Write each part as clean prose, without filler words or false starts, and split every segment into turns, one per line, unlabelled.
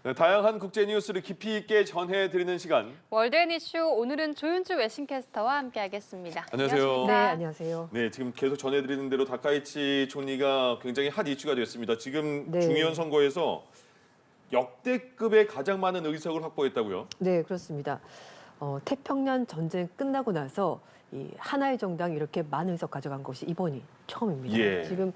네, 다양한 국제 뉴스를 깊이 있게 전해드리는 시간.
월드앤 이슈 오늘은 조윤주 외신캐스터와 함께하겠습니다.
안녕하세요.
안녕하십니까?
네, 안녕하세요.
네, 지금 계속 전해드리는 대로 다카이치 총리가 굉장히 핫 이슈가 됐습니다. 지금
네.
중의원 선거에서 역대급의 가장 많은 의석을 확보했다고요?
네, 그렇습니다. 태평양 전쟁 끝나고 나서 이 하나의 정당이 이렇게 많은 의석 가져간 것이 이번이 처음입니다.
예.
지금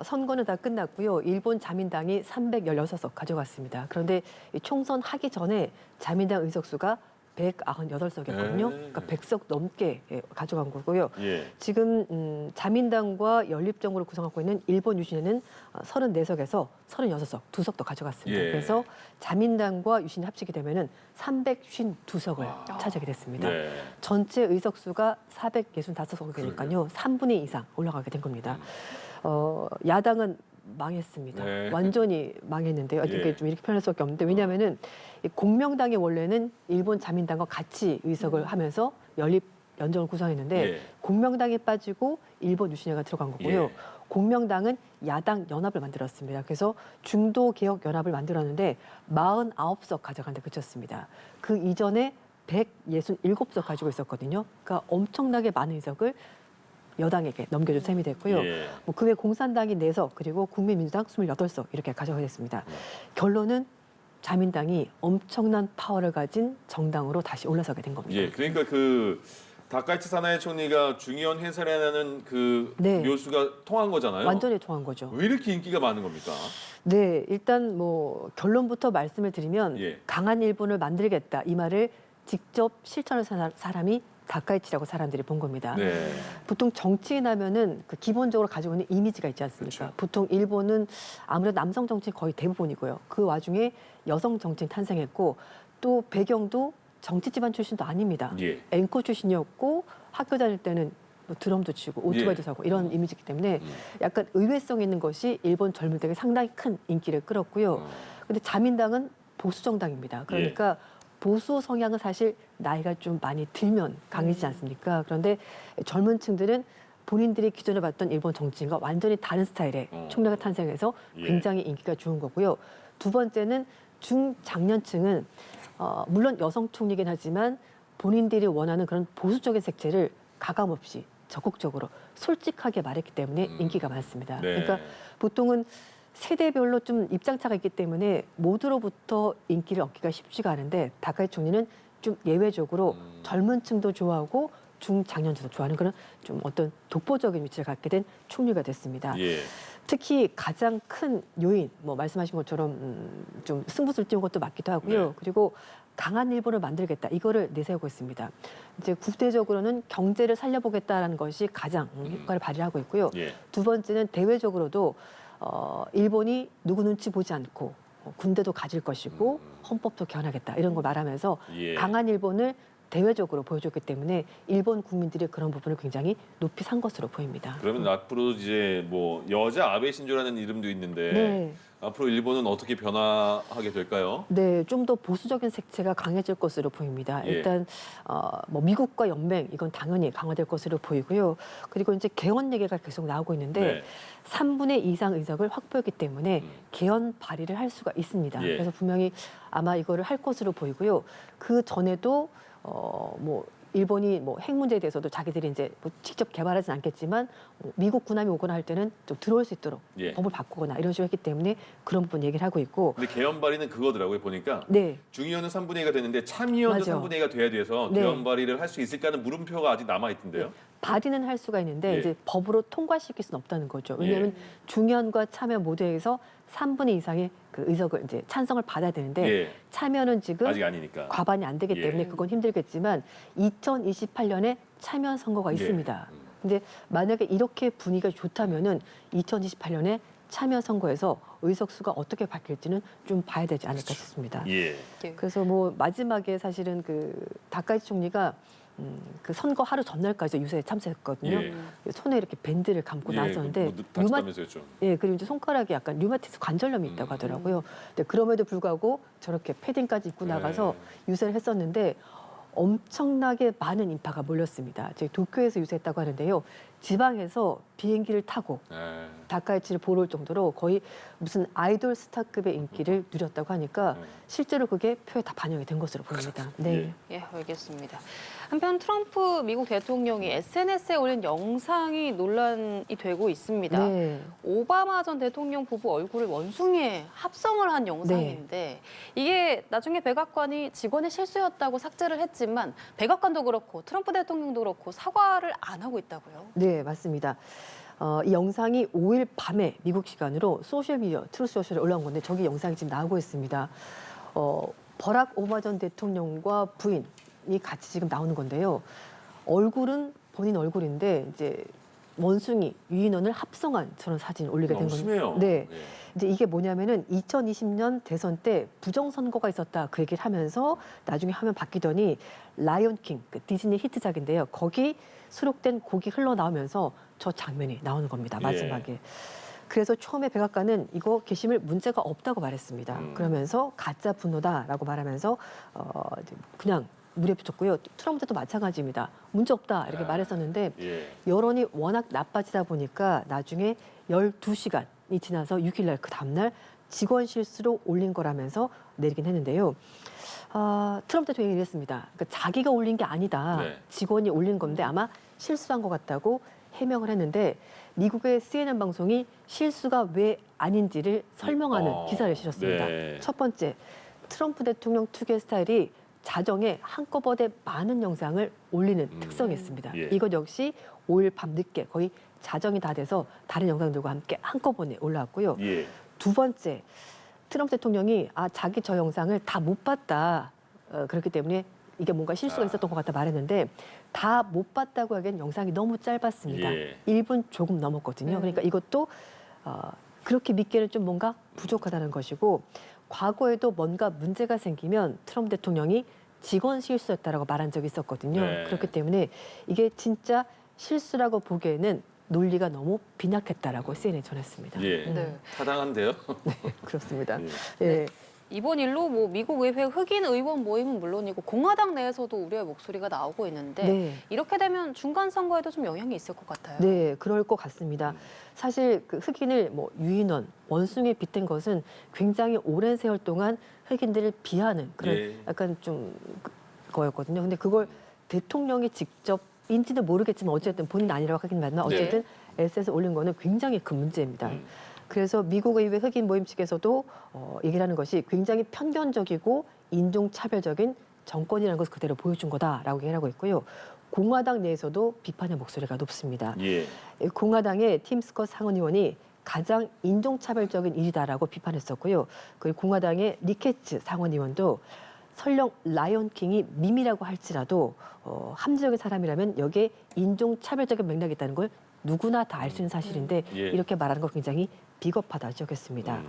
선거는 다 끝났고요. 일본 자민당이 316석 가져갔습니다. 그런데 이 총선 하기 전에 자민당 의석수가 198석이었거든요.
네.
그러니까 100석 넘게 가져간 거고요.
예.
지금 자민당과 연립정부를 구성하고 있는 일본 유신에는 34석에서 36석, 2석 더 가져갔습니다.
예.
그래서 자민당과 유신이 합치게 되면은 352석을 차지하게 됐습니다.
네.
전체 의석 수가 465석이니까요. 3분의 2 이상 올라가게 된 겁니다. 야당은 망했습니다.
네.
완전히 망했는데요.
예.
이게 좀 이렇게 표현할 수밖에 없는데 왜냐하면은 이 공명당이 원래는 일본 자민당과 같이 의석을 하면서 연립 연정을 구성했는데
예.
공명당이 빠지고 일본 유신회가 들어간 거고요.
예.
공명당은 야당 연합을 만들었습니다. 그래서 중도 개혁 연합을 만들었는데 49석 가져간 데 그쳤습니다. 그 이전에 167석 가지고 있었거든요. 그러니까 엄청나게 많은 의석을 여당에게 넘겨준 셈이 됐고요.
예.
그 외 공산당이 4석 그리고 국민민주당 28석 이렇게 가져가게 됐습니다. 결론은 자민당이 엄청난 파워를 가진 정당으로 다시 올라서게 된 겁니다.
예. 그러니까 그 다카이치 사나이 총리가 중의원 해산이라는 그
네.
묘수가 통한 거잖아요.
완전히 통한 거죠.
왜 이렇게 인기가 많은 겁니까?
네, 일단 뭐 결론부터 말씀을 드리면
예.
강한 일본을 만들겠다 이 말을 직접 실천을 한 사람이 다카이치라고 사람들이 본 겁니다.
네.
보통 정치인 하면은 그 기본적으로 가지고 있는 이미지가 있지 않습니까?
그렇죠.
보통 일본은 아무래도 남성 정치인 거의 대부분이고요. 그 와중에 여성 정치인 탄생했고 또 배경도 정치 집안 출신도 아닙니다.
예.
앵커 출신이었고 학교 다닐 때는 뭐 드럼도 치고 오토바이도
예.
사고 이런 이미지이기 때문에 약간 의외성 있는 것이 일본 젊은이들에게 상당히 큰 인기를 끌었고요. 근데 자민당은 보수 정당입니다. 그러니까 보수 성향은 사실 나이가 좀 많이 들면 강해지지 않습니까? 그런데 젊은 층들은 본인들이 기존에 봤던 일본 정치인과 완전히 다른 스타일의 총리가 탄생해서
예.
굉장히 인기가 좋은 거고요. 두 번째는 중장년층은 물론 여성 총리긴 하지만 본인들이 원하는 그런 보수적인 색채를 가감없이 적극적으로 솔직하게 말했기 때문에 인기가 많습니다.
네.
그러니까 보통은 세대별로 좀 입장차가 있기 때문에 모두로부터 인기를 얻기가 쉽지가 않은데 다카이 총리는 좀 예외적으로 젊은 층도 좋아하고 중장년층도 좋아하는 그런 좀 어떤 독보적인 위치를 갖게 된 총리가 됐습니다.
예.
특히 가장 큰 요인, 뭐 말씀하신 것처럼 좀 승부수를 띄운 것도 맞기도 하고요.
네.
그리고 강한 일본을 만들겠다 이거를 내세우고 있습니다. 이제 국제적으로는 경제를 살려보겠다라는 것이 가장 효과를 발휘하고 있고요.
예.
두 번째는 대외적으로도 일본이 누구 눈치 보지 않고 군대도 가질 것이고 헌법도 개헌하겠다 이런 걸 말하면서
예.
강한 일본을 대외적으로 보여줬기 때문에 일본 국민들이 그런 부분을 굉장히 높이 산 것으로 보입니다.
그러면 앞으로 이제 뭐 여자 아베 신조라는 이름도 있는데
네.
앞으로 일본은 어떻게 변화하게 될까요?
네, 좀 더 보수적인 색채가 강해질 것으로 보입니다.
예.
일단 뭐 미국과 연맹 이건 당연히 강화될 것으로 보이고요. 그리고 이제 개헌 얘기가 계속 나오고 있는데
네.
3분의 2 이상 의석을 확보했기 때문에 개헌 발의를 할 수가 있습니다.
예.
그래서 분명히 아마 이거를 할 것으로 보이고요. 그 전에도 뭐 일본이 뭐 핵 문제에 대해서도 자기들이 이제 뭐 직접 개발하진 않겠지만 미국 군함이 오거나 할 때는 좀 들어올 수 있도록
예.
법을 바꾸거나 이런 식으로 했기 때문에 그런 부분 얘기를 하고 있고
근데 개헌 발의는 그거더라고요. 보니까
네.
중의원은 3분의 2가 되는데 참의원도
맞아.
3분의 2가 돼야 돼서
네.
개헌 발의를 할 수 있을까는 물음표가 아직 남아 있던데요.
발의는 할 수가 있는데
예.
이제 법으로 통과시킬 수는 없다는 거죠. 왜냐하면 중의원과 참여 모두에서 3분의 2 이상의 그 의석을 이제 찬성을 받아야 되는데
예.
참여는 지금
아직 아니니까.
과반이 안 되기
예.
때문에 그건 힘들겠지만 2028년에 참여 선거가
예.
있습니다. 근데 만약에 이렇게 분위기가 좋다면은 2028년에 참여 선거에서 의석수가 어떻게 바뀔지는 좀 봐야 되지 않을까 싶습니다.
예.
그래서 뭐 마지막에 사실은 그 다카이치 총리가 그 선거 하루 전날까지 유세에 참석했거든요.
예.
손에 이렇게 밴드를 감고
예,
나왔었는데
뭐 다쳤다면서요, 좀.
예, 그리고 이제 손가락에 약간 류마티스 관절염이 있다고 하더라고요. 근데 그럼에도 불구하고 저렇게 패딩까지 입고 나가서 유세를 했었는데 엄청나게 많은 인파가 몰렸습니다. 저희 도쿄에서 유세했다고 하는데요. 지방에서 비행기를 타고
네.
다카이치를 보러 올 정도로 거의 무슨 아이돌 스타급의 인기를 누렸다고 하니까 실제로 그게 표에 다 반영이 된 것으로 보입니다. 네.
예, 알겠습니다. 한편 트럼프 미국 대통령이 SNS에 올린 영상이 논란이 되고 있습니다.
네.
오바마 전 대통령 부부 얼굴을 원숭이에 합성을 한 영상인데 이게 나중에 백악관이 직원의 실수였다고 삭제를 했지만 백악관도 그렇고 트럼프 대통령도 그렇고 사과를 안 하고 있다고요.
네, 맞습니다. 이 영상이 5일 밤에 미국 시간으로 소셜미디어 트루스 소셜에 올라온 건데 저기 영상이 지금 나오고 있습니다. 버락 오바마 전 대통령과 부인이 같이 지금 나오는 건데요. 얼굴은 본인 얼굴인데 이제 원숭이, 유인원을 합성한 저런 사진을 올리게 된
너무
건데.
심해요.
네. 이제 이게 뭐냐면은 2020년 대선 때 부정선거가 있었다 그 얘기를 하면서 나중에 화면 바뀌더니 라이온 킹, 그 디즈니 히트작인데요. 거기 수록된 곡이 흘러나오면서 저 장면이 나오는 겁니다. 마지막에. 그래서 처음에 백악관은 이거 게시물 문제가 없다고 말했습니다. 그러면서 가짜 분노다라고 말하면서 이제 그냥 물에 붙였고요. 트럼프 때도 마찬가지입니다. 문제 없다 이렇게 말했었는데 여론이 워낙 나빠지다 보니까 나중에 12시간이 지나서 6일 날 그 다음날 직원 실수로 올린 거라면서 내리긴 했는데요. 트럼프 대통령이 이랬습니다. 그러니까 자기가 올린 게 아니다.
네.
직원이 올린 건데 아마 실수한 것 같다고 해명을 했는데 미국의 CNN 방송이 실수가 왜 아닌지를 설명하는 기사를 실었습니다.
네.
첫 번째, 트럼프 대통령 특유의 스타일이 자정에 한꺼번에 많은 영상을 올리는 특성이 있습니다.
예.
이것 역시 5일 밤늦게 거의 자정이 다 돼서 다른 영상들과 함께 한꺼번에 올라왔고요.
예.
두 번째, 트럼프 대통령이 자기 저 영상을 다 못 봤다. 그렇기 때문에 이게 뭔가 실수가 있었던 것 같다 말했는데 다 못 봤다고 하기엔 영상이 너무 짧았습니다. 1분 조금 넘었거든요. 그러니까 이것도 그렇게 믿기에는 좀 뭔가 부족하다는 것이고 과거에도 뭔가 문제가 생기면 트럼프 대통령이 직원 실수였다라고 말한 적이 있었거든요.
네.
그렇기 때문에 이게 진짜 실수라고 보기에는 논리가 너무 빈약했다라고 CNN에 전했습니다.
예.
네.
타당한데요.
그렇습니다.
예.
예.
이번 일로 뭐 미국 의회 흑인 의원 모임은 물론이고 공화당 내에서도 우려의 목소리가 나오고 있는데
네.
이렇게 되면 중간 선거에도 좀 영향이 있을 것 같아요.
네, 그럴 것 같습니다. 사실 그 흑인을 뭐 유인원, 원숭이에 빗댄 것은 굉장히 오랜 세월 동안 흑인들을 비하는 그런
예.
약간 좀 거였거든요. 근데 그걸 대통령이 직접인지는 모르겠지만 어쨌든 본인 아니라고 하긴 맞나 어쨌든 SNS에 올린 거는 굉장히 큰 문제입니다. 그래서 미국 의회 흑인 모임 측에서도 얘기를 하는 것이 굉장히 편견적이고 인종차별적인 정권이라는 것을 그대로 보여준 거다라고 얘기를 하고 있고요. 공화당 내에서도 비판의 목소리가 높습니다.
예.
공화당의 팀 스콧 상원의원이 가장 인종차별적인 일이다라고 비판했었고요. 그리고 공화당의 리케츠 상원의원도 설령 라이온 킹이 밈이라고 할지라도 합리적인 사람이라면 여기에 인종차별적인 맥락이 있다는 걸 누구나 다 알 수 있는 사실인데
예.
이렇게 말하는 거 굉장히 비겁하다 지적했습니다.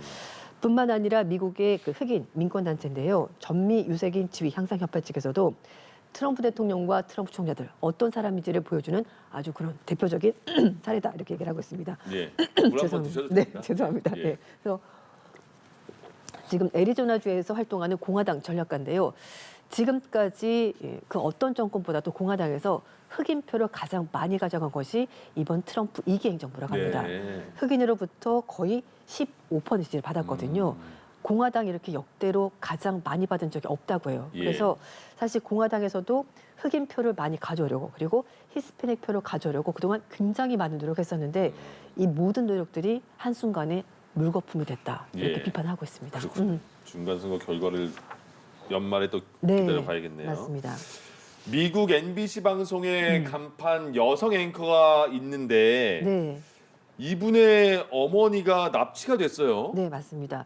뿐만 아니라 미국의 그 흑인 민권단체인데요. 전미 유색인 지위 향상협회 측에서도 트럼프 대통령과 트럼프 총리들 어떤 사람인지를 보여주는 아주 그런 대표적인 사례다 이렇게 얘기를 하고 있습니다.
예. 물 한 번 드셔도
네,
됩니다.
죄송합니다.
예.
네. 그래서 지금 애리조나주에서 활동하는 공화당 전략가인데요. 지금까지 그 어떤 정권보다도 공화당에서 흑인표를 가장 많이 가져간 것이 이번 트럼프 2기 행정부라고 합니다.
네.
흑인으로부터 거의 15%를 받았거든요. 공화당이 이렇게 역대로 가장 많이 받은 적이 없다고 해요.
예.
그래서 사실 공화당에서도 흑인 표를 많이 가져오려고 그리고 히스패닉 표를 가져오려고 그동안 굉장히 많은 노력했었는데 이 모든 노력들이 한순간에 물거품이 됐다. 이렇게
예.
비판하고 있습니다.
그렇군요. 중간 선거 결과를 연말에 또
네,
기다려 봐야겠네요.
맞습니다.
미국 MBC 방송의 간판 여성 앵커가 있는데
네.
이분의 어머니가 납치가 됐어요.
네, 맞습니다.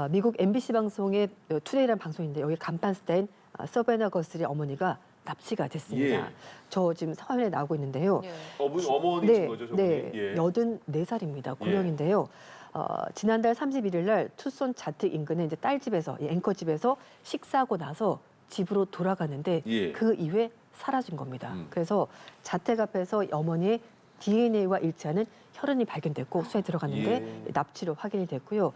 미국 MBC 방송의 투데이라는 방송인데 여기 간판 스타인 서베나 거슬의 어머니가 납치가 됐습니다.
예.
저 지금 화면에 나오고 있는데요.
예.
어머니신 거죠, 저분이?
네,
예.
84살입니다. 고령인데요. 지난달 31일 날 투손 자택 인근의 이제 딸 집에서 이 앵커 집에서 식사하고 나서 집으로 돌아가는데
예.
그 이후에 사라진 겁니다. 그래서 자택 앞에서 어머니의 DNA와 일치하는 혈흔이 발견됐고 수에 들어갔는데 납치로 확인이 됐고요.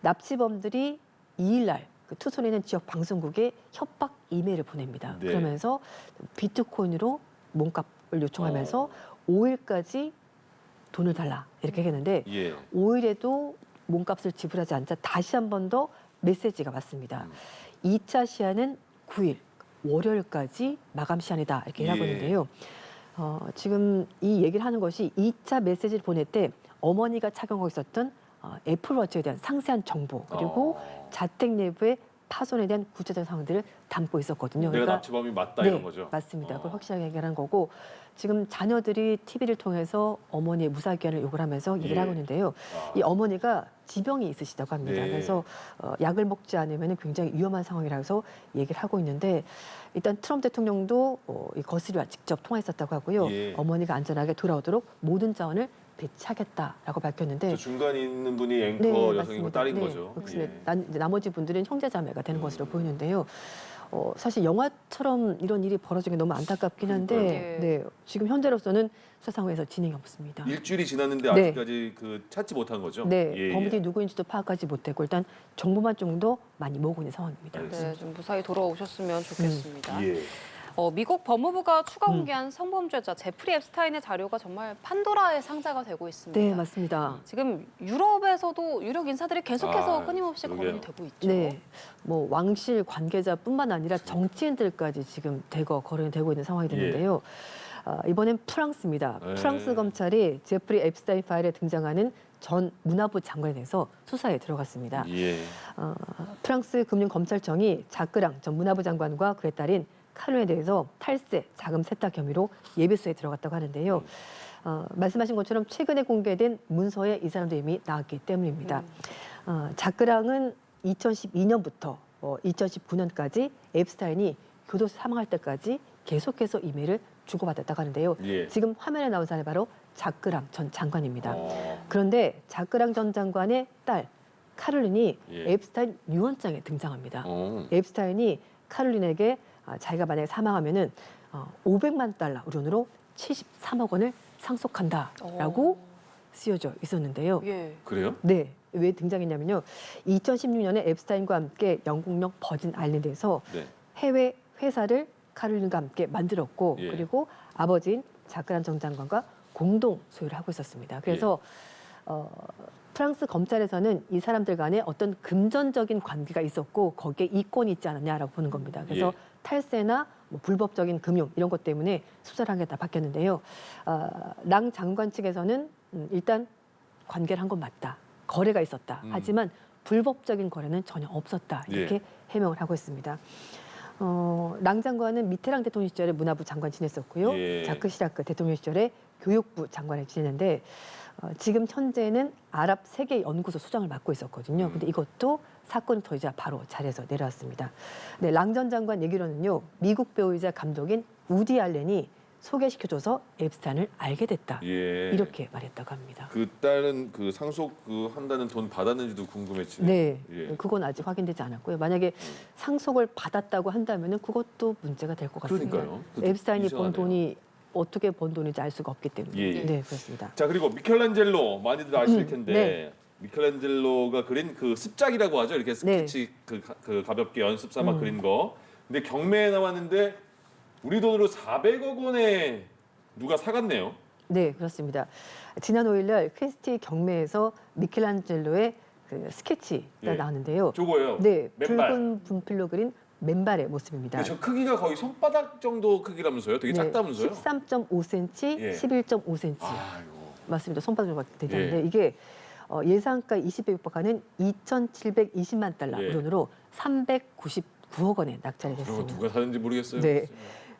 납치범들이 2일 날 그 투손에 있는 지역 방송국에 협박 이메일을 보냅니다.
네.
그러면서 비트코인으로 몸값을 요청하면서 5일까지 돈을 달라 이렇게 했는데
예.
5일에도 몸값을 지불하지 않자 다시 한 번 더 메시지가 왔습니다. 2차 시한은 9일, 월요일까지 마감 시한이다 이렇게 하고
예.
있는데요. 지금 이 얘기를 하는 것이 2차 메시지를 보낼 때 어머니가 착용하고 있었던 애플워치에 대한 상세한 정보 그리고 자택 내부의 파손에 대한 구체적인 상황들을 담고 있었거든요.
내가 납치범이 맞다
네,
이런 거죠.
맞습니다. 그걸 확실하게 얘기한 거고 지금 자녀들이 TV를 통해서 어머니의 무사기한을 요구를 하면서 얘기를
예.
하고 있는데요.
아.
이 어머니가 지병이 있으시다고 합니다.
네.
그래서 약을 먹지 않으면 굉장히 위험한 상황이라서 얘기를 하고 있는데 일단 트럼프 대통령도 이 거스리와 직접 통화했었다고 하고요.
예.
어머니가 안전하게 돌아오도록 모든 자원을 배치하겠다라고 밝혔는데
저 중간에 있는 분이 앵커 여성이고
맞습니다.
딸인 거죠.
그렇습니다.
예.
이제 나머지 분들은 형제자매가 되는 것으로 보이는데요. 사실 영화처럼 이런 일이 벌어진 게 너무 안타깝긴 한데
그러니까요.
네, 지금 현재로서는 수사 상황에서 진행이 없습니다.
일주일이 지났는데
네.
아직까지 찾지 못한 거죠.
네,
예,
범인이
예.
누구인지도 파악하지 못했고 일단 정보만 좀 더 많이 모으고 있는 상황입니다.
알겠습니다.
네, 좀 무사히 돌아오셨으면 좋겠습니다.
예.
미국 법무부가 추가 공개한 성범죄자 제프리 앱스타인의 자료가 정말 판도라의 상자가 되고 있습니다.
네, 맞습니다.
지금 유럽에서도 유력 인사들이 계속해서
아,
끊임없이
그러게요.
거론이 되고 있죠.
네, 뭐 왕실 관계자뿐만 아니라 정치인들까지 지금 대거 거론이 되고 있는 상황이 되는데요. 이번엔 프랑스입니다.
네.
프랑스 검찰이 제프리 앱스타인 파일에 등장하는 전 문화부 장관에 대해서 수사에 들어갔습니다.
예.
프랑스 금융검찰청이 자크랑 전 문화부 장관과 그의 딸인 카른에 대해서 탈세, 자금 세탁 혐의로 예비수에 들어갔다고 하는데요. 말씀하신 것처럼 최근에 공개된 문서에 이 사람도 이미 나왔기 때문입니다. 자크랑은 2012년부터 2019년까지 앱스타인이 교도소 사망할 때까지 계속해서 이메일을 주고받았다고 하는데요.
예.
지금 화면에 나온 사람이 바로 자크랑 전 장관입니다.
어.
그런데 자크랑 전 장관의 딸 카를린이
예.
앱스타인 유언장에 등장합니다.
어.
앱스타인이 카를린에게 자기가 만약에 사망하면은 500만 달러 우론으로 73억 원을 상속한다라고 쓰여져 있었는데요.
예.
그래요?
네, 왜 등장했냐면요. 2016년에 앱스타인과 함께 영국령 버진 아일랜드에서
네.
해외 회사를 카를린과 함께 만들었고
예.
그리고 아버지인 자크란 전 장관과 공동 소유를 하고 있었습니다. 그래서 프랑스 검찰에서는 이 사람들 간에 어떤 금전적인 관계가 있었고 거기에 이권이 있지 않았냐라고 보는 겁니다. 그래서
예.
탈세나 뭐 불법적인 금융 이런 것 때문에 수사를 하겠다 바뀌었는데요. 랑 장관 측에서는 일단 관계를 한 건 맞다. 거래가 있었다. 하지만 불법적인 거래는 전혀 없었다. 이렇게
예.
해명을 하고 있습니다. 랑 장관은 미테랑 대통령 시절에 문화부 장관 지냈었고요.
예.
자크 시라크 대통령 시절에 교육부 장관을 지냈는데 지금 현재는 아랍 세계 연구소 수장을 맡고 있었거든요. 근데 이것도 사건이 터지자 바로 자리에서 내려왔습니다. 네, 랑 전 장관 얘기로는요. 미국 배우이자 감독인 우디 알렌이 소개시켜줘서 앱스타인을 알게 됐다.
예.
이렇게 말했다고 합니다.
그 딸은 그 상속 한다는 돈 받았는지도 궁금해지네요.
네,
예.
그건 아직 확인되지 않았고요. 만약에 상속을 받았다고 한다면은 그것도 문제가 될 것 같습니다.
그러니까요. 그것도
앱스타인이 번
이상하네요.
돈이 어떻게 번 돈인지 알 수가 없기 때문에.
예, 예.
네, 그렇습니다.
자, 그리고 미켈란젤로 많이들 아실 텐데
네.
미켈란젤로가 그린 그 습작이라고 하죠. 이렇게 스케치 그 가볍게 연습 삼아 그린 거. 근데 경매에 나왔는데 우리 돈으로 400억 원에 누가 사갔네요.
네, 그렇습니다. 지난 5일날 크리스티 경매에서 미켈란젤로의 그 스케치가
예.
나왔는데요.
저거예요.
네,
맨발.
붉은 분필로 그린 맨발의 모습입니다.
근데 저 크기가 거의 손바닥 정도 크기라면서요? 되게 작다면서요?
13.5cm,
예.
11.5cm.
아이고.
맞습니다. 손바닥 정도 되는데
예.
이게 예상가 20배 육박하는 2,720만 달러
예.
돈으로 399억 원에 낙찰이
그거
됐습니다.
누가 사는지 모르겠어요.
네.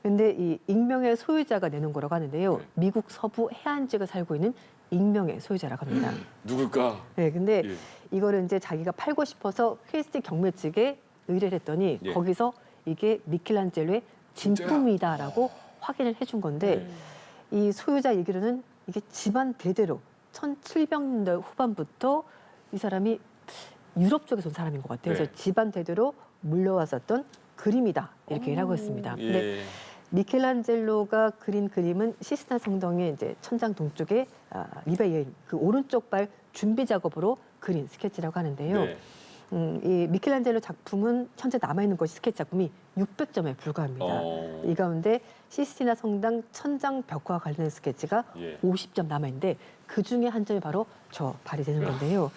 근데 이 익명의 소유자가 내는 거라고 하는데요.
네.
미국 서부 해안 지역에 살고 있는 익명의 소유자라고 합니다.
누굴까?
네, 근데
예.
이거를 이제 자기가 팔고 싶어서 크리스티 경매 측에 의뢰를 했더니
예.
거기서 이게 미켈란젤로의 진품이다라고 확인을 해준 건데 이 소유자 얘기로는 이게 집안 대대로 1700년대 후반부터 이 사람이 유럽 쪽에서 온 사람인 것 같아요.
네.
그래서 집안 대대로 물려왔었던 그림이다 이렇게 하고 있습니다. 근데
예.
미켈란젤로가 그린 그림은 시스나 성당의 이제 천장 동쪽에 리베 여인 그 오른쪽 발 준비 작업으로 그린 스케치라고 하는데요.
네.
이 미켈란젤로 작품은 현재 남아있는 것이 스케치 작품이 600점에 불과합니다. 이 가운데 시스티나 성당 천장 벽과 관련된 스케치가
예.
50점 남아있는데 그중에 한 점이 바로 저 발휘되는 건데요.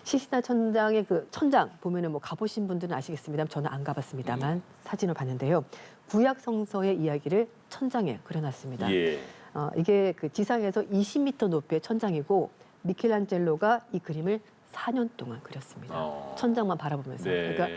시스티나 천장의 그 천장 보면은 뭐 가보신 분들은 아시겠습니다. 저는 안 가봤습니다만 사진을 봤는데요. 구약 성서의 이야기를 천장에 그려놨습니다.
예.
이게 그 지상에서 20m 높이의 천장이고 미켈란젤로가 이 그림을 4년 동안 그렸습니다. 천장만 바라보면서.
네.
그러니까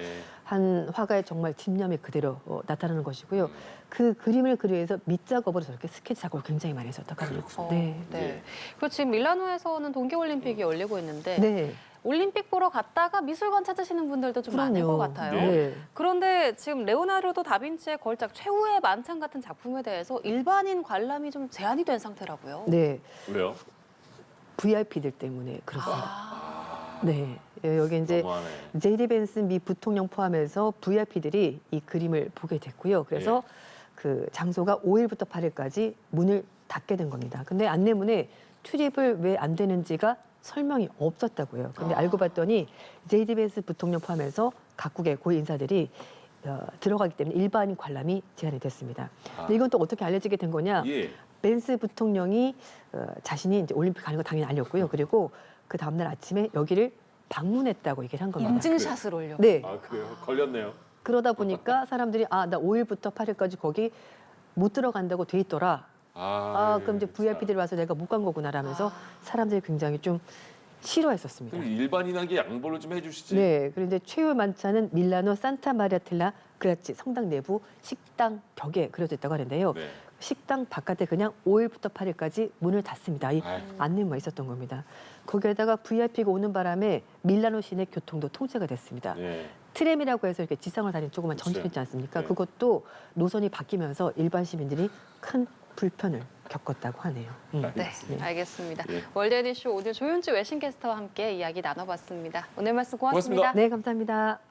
한 화가의 정말 집념이 그대로 나타나는 것이고요. 그 그림을 그리기 위해서 밑작업으로 저렇게 스케치 작업을 굉장히 많이 했었다고 합니다. 네.
네. 그리고 지금 밀라노에서는 동계올림픽이 열리고 있는데
네.
올림픽 보러 갔다가 미술관 찾으시는 분들도 좀 많을 것 같아요.
네.
그런데 지금 레오나르도 다빈치의 걸작 최후의 만찬 같은 작품에 대해서 일반인 관람이 좀 제한이 된 상태라고요.
네.
왜요?
VIP들 때문에 그렇습니다. 네. 여기 이제
너무하네.
제이디 벤슨 미 부통령 포함해서 VIP들이 이 그림을 보게 됐고요. 그래서 그 장소가 5일부터 8일까지 문을 닫게 된 겁니다. 근데 안내문에 출입을 왜 안 되는지가 설명이 없었다고요. 근데 알고 봤더니 제이디 벤슨 부통령 포함해서 각국의 고위 인사들이 들어가기 때문에 일반인 관람이 제한이 됐습니다. 근데 이건 또 어떻게 알려지게 된 거냐?
예.
벤스 부통령이 자신이 이제 올림픽 가는 거 당연히 알렸고요. 그리고 그 다음날 아침에 여기를 방문했다고 얘기를 한 겁니다.
인증샷을 올려.
네.
아 그래요? 걸렸네요.
그러다 보니까 사람들이 나 5일부터 8일까지 거기 못 들어간다고 돼 있더라. 그럼 이제 VIP들이 와서 내가 못 간 거구나라면서 사람들이 굉장히 좀 싫어했었습니다.
그럼 일반인에게 양보를 좀 해주시지.
네, 그런데 최후 만찬은 밀라노 산타 마리아 텔라 그라치 성당 내부 식당 벽에 그려져 있다고 하는데요.
네.
식당 바깥에 그냥 5일부터 8일까지 문을 닫습니다. 이
아유.
안내만 있었던 겁니다. 거기에다가 VIP가 오는 바람에 밀라노 시내 교통도 통제가 됐습니다.
네.
트램이라고 해서 이렇게 지상을 다니는 조그만 전철 있지 않습니까?
네.
그것도 노선이 바뀌면서 일반 시민들이 큰 불편을 겪었다고 하네요.
네, 알겠습니다.
예.
월드에디쇼 오늘 조윤주 외신캐스터와 함께 이야기 나눠봤습니다. 오늘 말씀 고맙습니다.
고맙습니다.
네, 감사합니다.